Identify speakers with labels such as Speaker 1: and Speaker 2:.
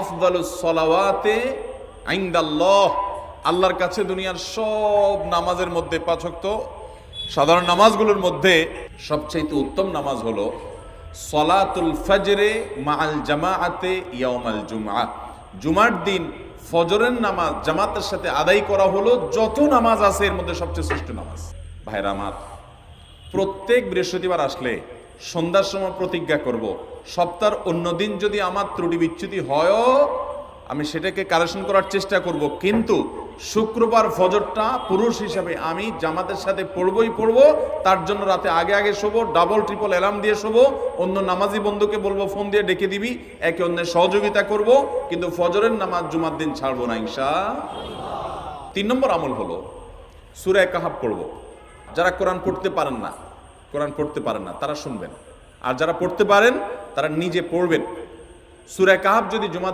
Speaker 1: আফদালুস সালাওয়াতে ইনদাল্লাহ, আল্লাহর কাছে দুনিয়ার সব নামাজের মধ্যে ৫ ওয়াক্ত সাধারণ নামাজগুলোর মধ্যে সবচেয়ে উত্তম নামাজ হলো সলাতুল ফজরে মাআল জামাআতে ইয়াউমাল জুমআহ। জুমার দিন ফজরের নামাজ জামাতের সাথে আদায় করা হলো যত নামাজ আছে এর মধ্যে সবচেয়ে শ্রেষ্ঠ নামাজ। ভাইরা আমার, প্রত্যেক বৃহস্পতিবার আসলে সন্ধ্যার সময় প্রতিজ্ঞা করব, সপ্তাহের অন্য দিন যদি আমার ত্রুটি বিচ্যুতি হয়ও আমি সেটাকে কারেকশন করার চেষ্টা করব, কিন্তু শুক্রবার ফজরটা পুরুষ হিসাবে আমি জামাতের সাথে পড়বই পড়বো। তার জন্য রাতে আগে আগে শোবো, ডাবল ট্রিপল অ্যালার্ম দিয়ে শোবো, অন্য নামাজি বন্ধুকে বলবো ফোন দিয়ে ডেকে দিবি, একে অন্যের সহযোগিতা করব, কিন্তু ফজরের নামাজ জুমার দিন ছাড়বো না ইনশাআল্লাহ। ৩ নম্বর আমল হলো সূরা কাহাফ পড়বো। যারা কোরআন পড়তে পারেন না তারা শুনবেন, আর যারা পড়তে পারেন তারা নিজে পড়বেন। সূরা কাহাফ যদি জুমার